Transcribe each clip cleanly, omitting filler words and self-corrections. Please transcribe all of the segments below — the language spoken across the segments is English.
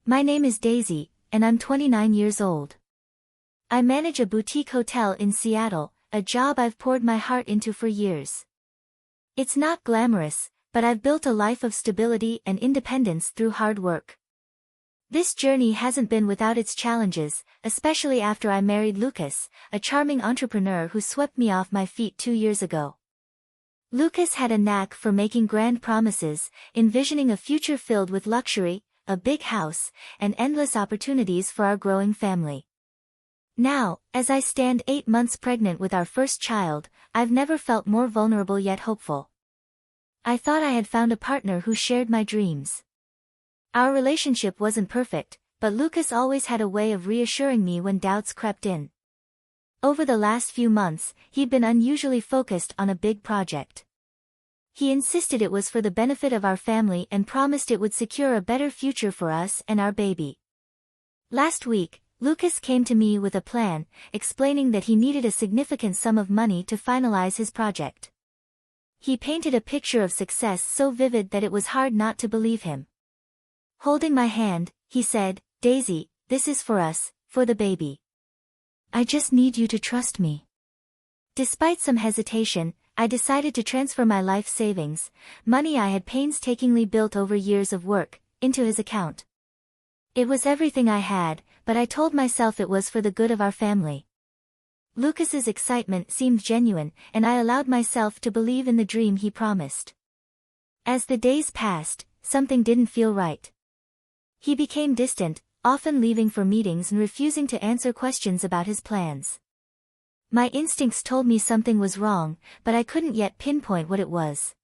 My name is Daisy, and I'm 29 years old. I manage a boutique hotel in Seattle, a job I've poured my heart into for years. It's not glamorous, but I've built a life of stability and independence through hard work. This journey hasn't been without its challenges, especially after I married Lucas, a charming entrepreneur who swept me off my feet 2 years ago. Lucas had a knack for making grand promises, envisioning a future filled with luxury, a big house, and endless opportunities for our growing family. Now, as I stand 8 months pregnant with our first child, I've never felt more vulnerable yet hopeful. I thought I had found a partner who shared my dreams. Our relationship wasn't perfect, but Lucas always had a way of reassuring me when doubts crept in. Over the last few months, he'd been unusually focused on a big project. He insisted it was for the benefit of our family and promised it would secure a better future for us and our baby. Last week, Lucas came to me with a plan, explaining that he needed a significant sum of money to finalize his project. He painted a picture of success so vivid that it was hard not to believe him. Holding my hand, he said, "Daisy, this is for us, for the baby. I just need you to trust me." Despite some hesitation, I decided to transfer my life savings, money I had painstakingly built over years of work, into his account. It was everything I had, but I told myself it was for the good of our family. Lucas's excitement seemed genuine, and I allowed myself to believe in the dream he promised. As the days passed, something didn't feel right. He became distant, often leaving for meetings and refusing to answer questions about his plans. My instincts told me something was wrong, but I couldn't yet pinpoint what it was.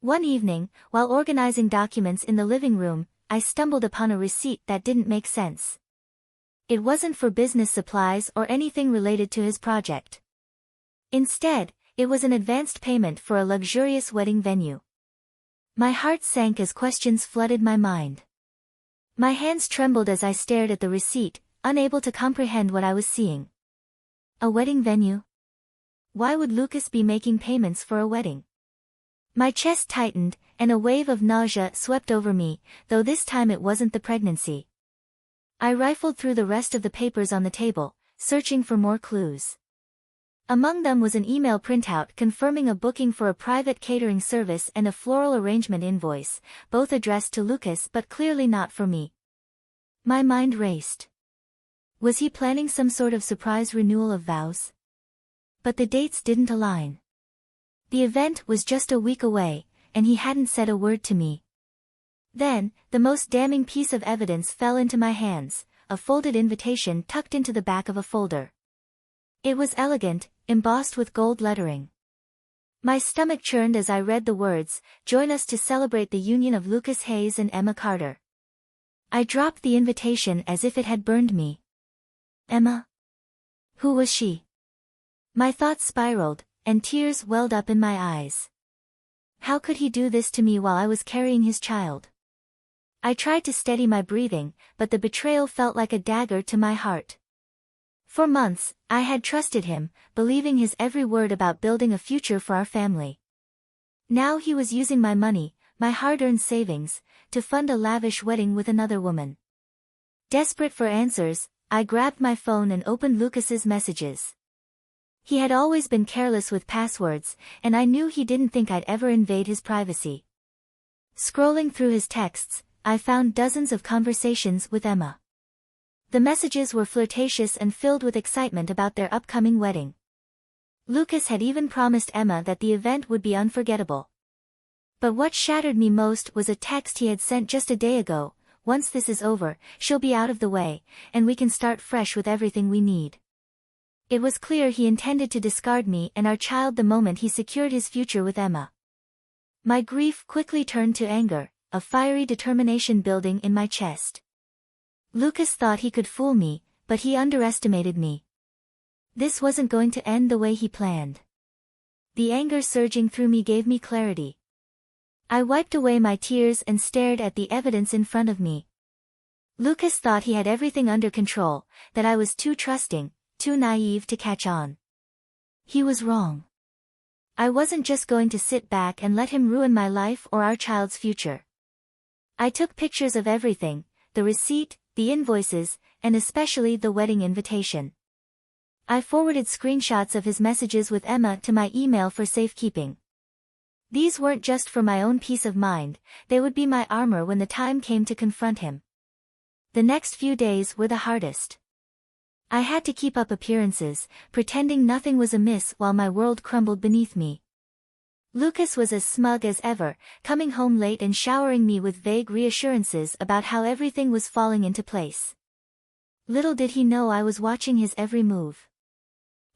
One evening, while organizing documents in the living room, I stumbled upon a receipt that didn't make sense. It wasn't for business supplies or anything related to his project. Instead, it was an advanced payment for a luxurious wedding venue. My heart sank as questions flooded my mind. My hands trembled as I stared at the receipt, unable to comprehend what I was seeing. A wedding venue? Why would Lucas be making payments for a wedding? My chest tightened, and a wave of nausea swept over me, though this time it wasn't the pregnancy. I rifled through the rest of the papers on the table, searching for more clues. Among them was an email printout confirming a booking for a private catering service and a floral arrangement invoice, both addressed to Lucas but clearly not for me. My mind raced. Was he planning some sort of surprise renewal of vows? But the dates didn't align. The event was just a week away, and he hadn't said a word to me. Then, the most damning piece of evidence fell into my hands, a folded invitation tucked into the back of a folder. It was elegant, embossed with gold lettering. My stomach churned as I read the words, "Join us to celebrate the union of Lucas Hayes and Emma Carter." I dropped the invitation as if it had burned me. Emma? Who was she? My thoughts spiraled, and tears welled up in my eyes. How could he do this to me while I was carrying his child? I tried to steady my breathing, but the betrayal felt like a dagger to my heart. For months, I had trusted him, believing his every word about building a future for our family. Now he was using my money, my hard-earned savings, to fund a lavish wedding with another woman. Desperate for answers, I grabbed my phone and opened Lucas's messages. He had always been careless with passwords, and I knew he didn't think I'd ever invade his privacy. Scrolling through his texts, I found dozens of conversations with Emma. The messages were flirtatious and filled with excitement about their upcoming wedding. Lucas had even promised Emma that the event would be unforgettable. But what shattered me most was a text he had sent just a day ago: "Once this is over, she'll be out of the way, and we can start fresh with everything we need." It was clear he intended to discard me and our child the moment he secured his future with Emma. My grief quickly turned to anger, a fiery determination building in my chest. Lucas thought he could fool me, but he underestimated me. This wasn't going to end the way he planned. The anger surging through me gave me clarity. I wiped away my tears and stared at the evidence in front of me. Lucas thought he had everything under control, that I was too trusting, too naive to catch on. He was wrong. I wasn't just going to sit back and let him ruin my life or our child's future. I took pictures of everything, the receipt, the invoices, and especially the wedding invitation. I forwarded screenshots of his messages with Emma to my email for safekeeping. These weren't just for my own peace of mind, they would be my armor when the time came to confront him. The next few days were the hardest. I had to keep up appearances, pretending nothing was amiss while my world crumbled beneath me. Lucas was as smug as ever, coming home late and showering me with vague reassurances about how everything was falling into place. Little did he know I was watching his every move.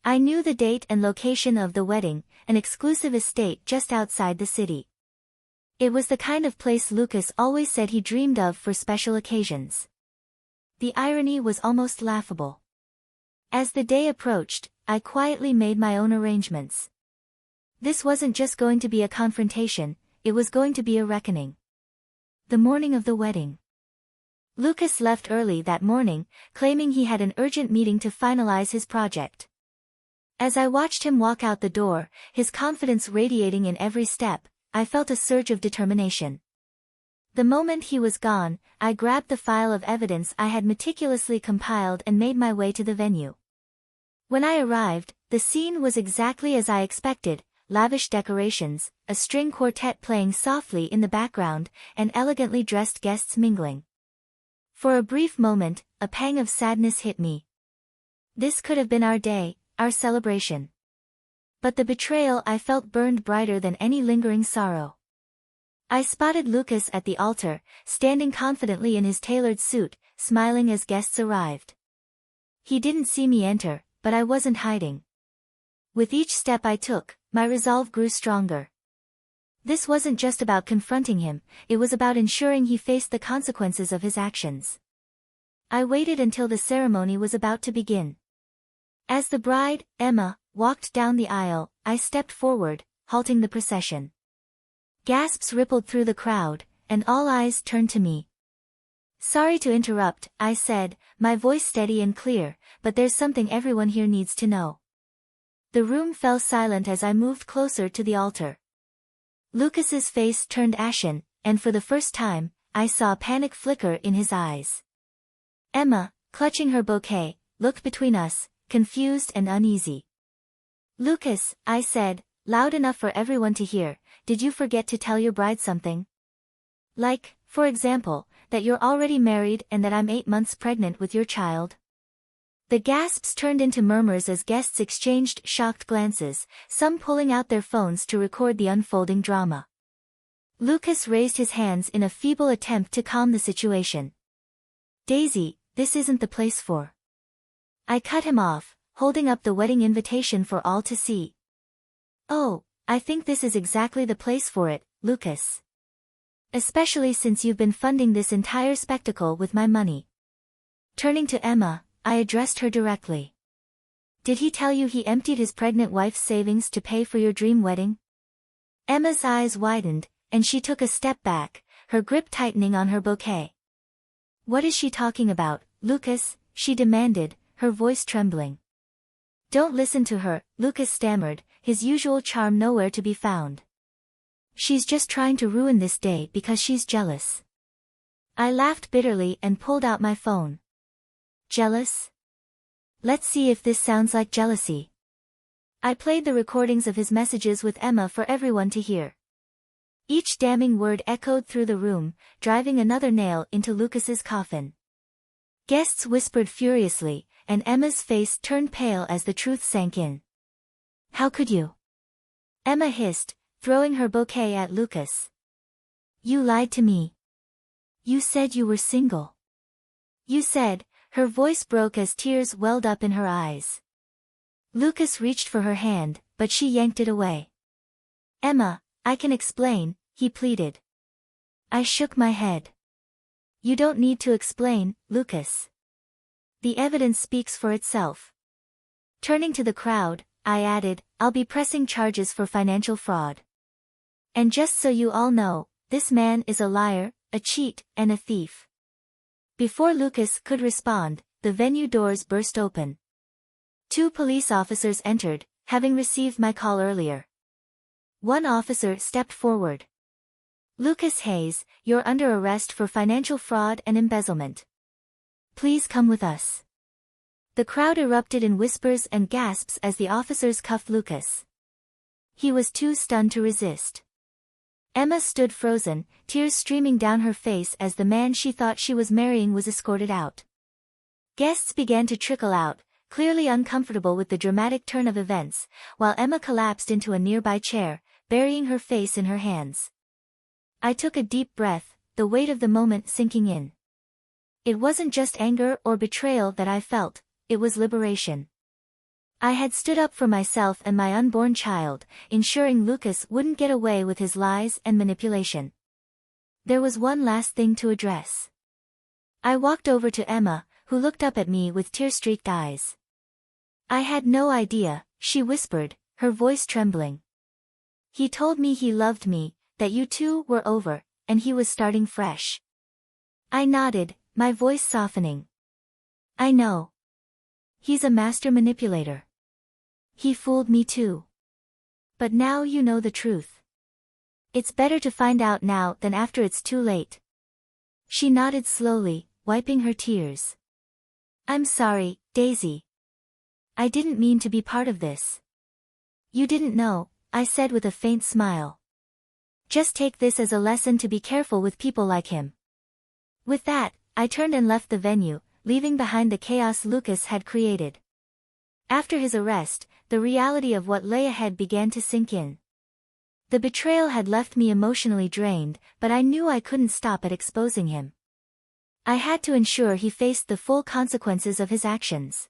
I knew the date and location of the wedding, an exclusive estate just outside the city. It was the kind of place Lucas always said he dreamed of for special occasions. The irony was almost laughable. As the day approached, I quietly made my own arrangements. This wasn't just going to be a confrontation, it was going to be a reckoning. The morning of the wedding. Lucas left early that morning, claiming he had an urgent meeting to finalize his project. As I watched him walk out the door, his confidence radiating in every step, I felt a surge of determination. The moment he was gone, I grabbed the file of evidence I had meticulously compiled and made my way to the venue. When I arrived, the scene was exactly as I expected, lavish decorations, a string quartet playing softly in the background, and elegantly dressed guests mingling. For a brief moment, a pang of sadness hit me. This could have been our day, our celebration. But the betrayal I felt burned brighter than any lingering sorrow. I spotted Lucas at the altar, standing confidently in his tailored suit, smiling as guests arrived. He didn't see me enter, but I wasn't hiding. With each step I took, my resolve grew stronger. This wasn't just about confronting him, it was about ensuring he faced the consequences of his actions. I waited until the ceremony was about to begin. As the bride, Emma, walked down the aisle, I stepped forward, halting the procession. Gasps rippled through the crowd, and all eyes turned to me. "Sorry to interrupt," I said, my voice steady and clear, "but there's something everyone here needs to know." The room fell silent as I moved closer to the altar. Lucas's face turned ashen, and for the first time, I saw a panic flicker in his eyes. Emma, clutching her bouquet, looked between us, confused and uneasy. "Lucas," I said, loud enough for everyone to hear, "did you forget to tell your bride something? Like, for example, that you're already married and that I'm 8 months pregnant with your child?" The gasps turned into murmurs as guests exchanged shocked glances, some pulling out their phones to record the unfolding drama. Lucas raised his hands in a feeble attempt to calm the situation. "Daisy, this isn't the place for..." I cut him off, holding up the wedding invitation for all to see. "Oh, I think this is exactly the place for it, Lucas. Especially since you've been funding this entire spectacle with my money." Turning to Emma, I addressed her directly. "Did he tell you he emptied his pregnant wife's savings to pay for your dream wedding?" Emma's eyes widened, and she took a step back, her grip tightening on her bouquet. "What is she talking about, Lucas?" she demanded, her voice trembling. "Don't listen to her," Lucas stammered, his usual charm nowhere to be found. "She's just trying to ruin this day because she's jealous." I laughed bitterly and pulled out my phone. "Jealous? Let's see if this sounds like jealousy." I played the recordings of his messages with Emma for everyone to hear. Each damning word echoed through the room, driving another nail into Lucas's coffin. Guests whispered furiously, and Emma's face turned pale as the truth sank in. "How could you?" Emma hissed, throwing her bouquet at Lucas. "You lied to me. You said you were single. You said..." Her voice broke as tears welled up in her eyes. Lucas reached for her hand, but she yanked it away. "Emma, I can explain," he pleaded. I shook my head. "You don't need to explain, Lucas. The evidence speaks for itself." Turning to the crowd, I added, "I'll be pressing charges for financial fraud. And just so you all know, this man is a liar, a cheat, and a thief." Before Lucas could respond, the venue doors burst open. 2 police officers entered, having received my call earlier. One officer stepped forward. Lucas Hayes, you're under arrest for financial fraud and embezzlement. Please come with us. The crowd erupted in whispers and gasps as the officers cuffed Lucas. He was too stunned to resist. Emma stood frozen, tears streaming down her face as the man she thought she was marrying was escorted out. Guests began to trickle out, clearly uncomfortable with the dramatic turn of events, while Emma collapsed into a nearby chair, burying her face in her hands. I took a deep breath, the weight of the moment sinking in. It wasn't just anger or betrayal that I felt, it was liberation. I had stood up for myself and my unborn child, ensuring Lucas wouldn't get away with his lies and manipulation. There was one last thing to address. I walked over to Emma, who looked up at me with tear-streaked eyes. I had no idea, she whispered, her voice trembling. He told me he loved me, that you two were over, and he was starting fresh. I nodded, my voice softening. I know. He's a master manipulator. He fooled me too. But now you know the truth. It's better to find out now than after it's too late. She nodded slowly, wiping her tears. I'm sorry, Daisy. I didn't mean to be part of this. You didn't know, I said with a faint smile. Just take this as a lesson to be careful with people like him. With that, I turned and left the venue, leaving behind the chaos Lucas had created. After his arrest, the reality of what lay ahead began to sink in. The betrayal had left me emotionally drained, but I knew I couldn't stop at exposing him. I had to ensure he faced the full consequences of his actions.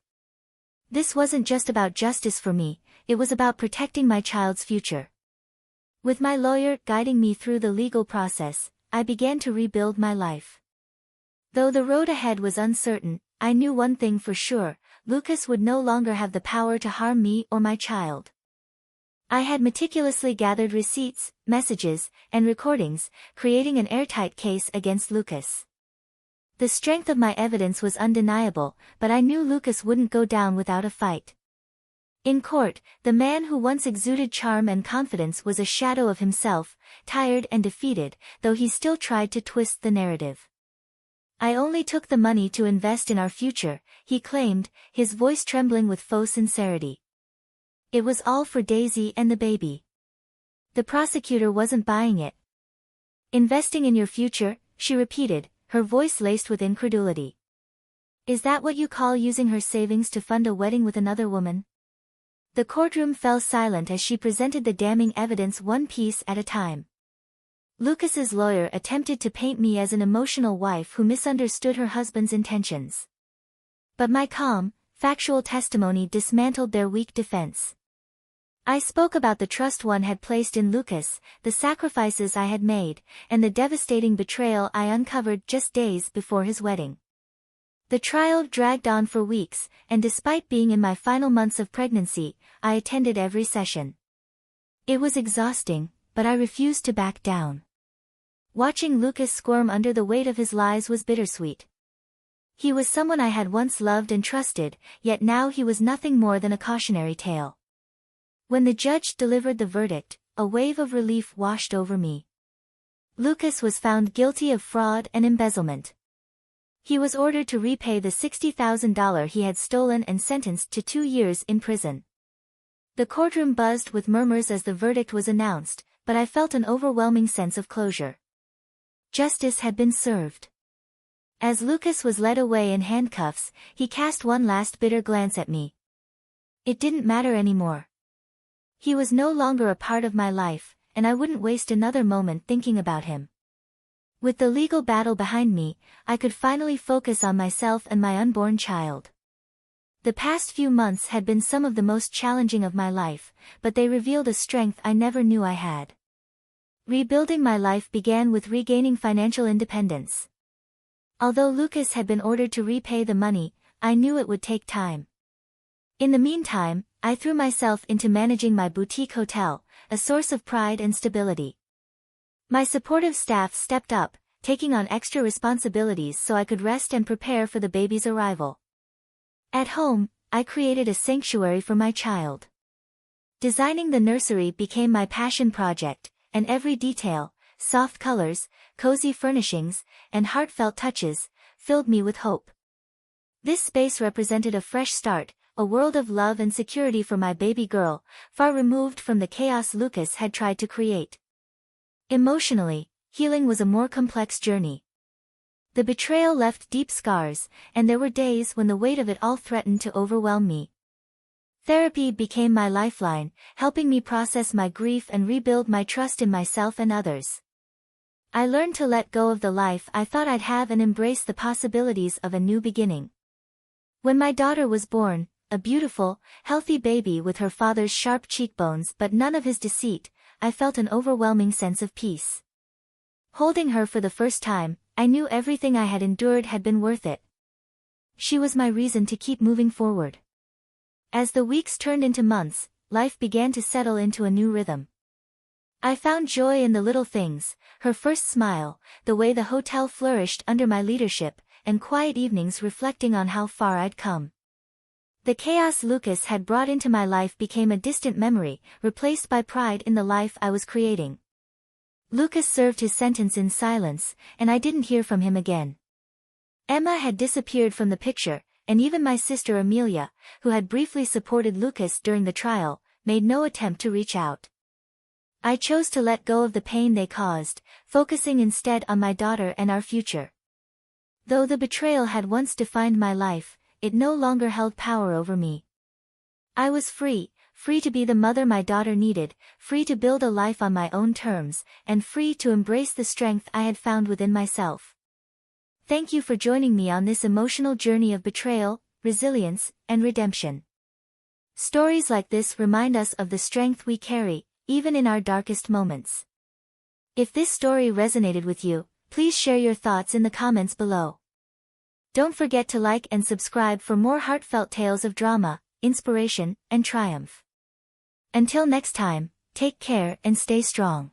This wasn't just about justice for me, it was about protecting my child's future. With my lawyer guiding me through the legal process, I began to rebuild my life. Though the road ahead was uncertain, I knew one thing for sure, Lucas would no longer have the power to harm me or my child. I had meticulously gathered receipts, messages, and recordings, creating an airtight case against Lucas. The strength of my evidence was undeniable, but I knew Lucas wouldn't go down without a fight. In court, the man who once exuded charm and confidence was a shadow of himself, tired and defeated, though he still tried to twist the narrative. I only took the money to invest in our future, he claimed, his voice trembling with faux sincerity. It was all for Daisy and the baby. The prosecutor wasn't buying it. Investing in your future, she repeated, her voice laced with incredulity. Is that what you call using her savings to fund a wedding with another woman? The courtroom fell silent as she presented the damning evidence one piece at a time. Lucas's lawyer attempted to paint me as an emotional wife who misunderstood her husband's intentions. But my calm, factual testimony dismantled their weak defense. I spoke about the trust one had placed in Lucas, the sacrifices I had made, and the devastating betrayal I uncovered just days before his wedding. The trial dragged on for weeks, and despite being in my final months of pregnancy, I attended every session. It was exhausting, but I refused to back down. Watching Lucas squirm under the weight of his lies was bittersweet. He was someone I had once loved and trusted, yet now he was nothing more than a cautionary tale. When the judge delivered the verdict, a wave of relief washed over me. Lucas was found guilty of fraud and embezzlement. He was ordered to repay the $60,000 he had stolen and sentenced to 2 years in prison. The courtroom buzzed with murmurs as the verdict was announced, but I felt an overwhelming sense of closure. Justice had been served. As Lucas was led away in handcuffs, he cast one last bitter glance at me. It didn't matter anymore. He was no longer a part of my life, and I wouldn't waste another moment thinking about him. With the legal battle behind me, I could finally focus on myself and my unborn child. The past few months had been some of the most challenging of my life, but they revealed a strength I never knew I had. Rebuilding my life began with regaining financial independence. Although Lucas had been ordered to repay the money, I knew it would take time. In the meantime, I threw myself into managing my boutique hotel, a source of pride and stability. My supportive staff stepped up, taking on extra responsibilities so I could rest and prepare for the baby's arrival. At home, I created a sanctuary for my child. Designing the nursery became my passion project, and every detail, soft colors, cozy furnishings, and heartfelt touches, filled me with hope. This space represented a fresh start, a world of love and security for my baby girl, far removed from the chaos Lucas had tried to create. Emotionally, healing was a more complex journey. The betrayal left deep scars, and there were days when the weight of it all threatened to overwhelm me. Therapy became my lifeline, helping me process my grief and rebuild my trust in myself and others. I learned to let go of the life I thought I'd have and embrace the possibilities of a new beginning. When my daughter was born, a beautiful, healthy baby with her father's sharp cheekbones but none of his deceit, I felt an overwhelming sense of peace. Holding her for the first time, I knew everything I had endured had been worth it. She was my reason to keep moving forward. As the weeks turned into months, life began to settle into a new rhythm. I found joy in the little things, her first smile, the way the hotel flourished under my leadership, and quiet evenings reflecting on how far I'd come. The chaos Lucas had brought into my life became a distant memory, replaced by pride in the life I was creating. Lucas served his sentence in silence, and I didn't hear from him again. Emma had disappeared from the picture, and even my sister Amelia, who had briefly supported Lucas during the trial, made no attempt to reach out. I chose to let go of the pain they caused, focusing instead on my daughter and our future. Though the betrayal had once defined my life, it no longer held power over me. I was free to be the mother my daughter needed, free to build a life on my own terms, and free to embrace the strength I had found within myself. Thank you for joining me on this emotional journey of betrayal, resilience, and redemption. Stories like this remind us of the strength we carry, even in our darkest moments. If this story resonated with you, please share your thoughts in the comments below. Don't forget to like and subscribe for more heartfelt tales of drama, inspiration, and triumph. Until next time, take care and stay strong.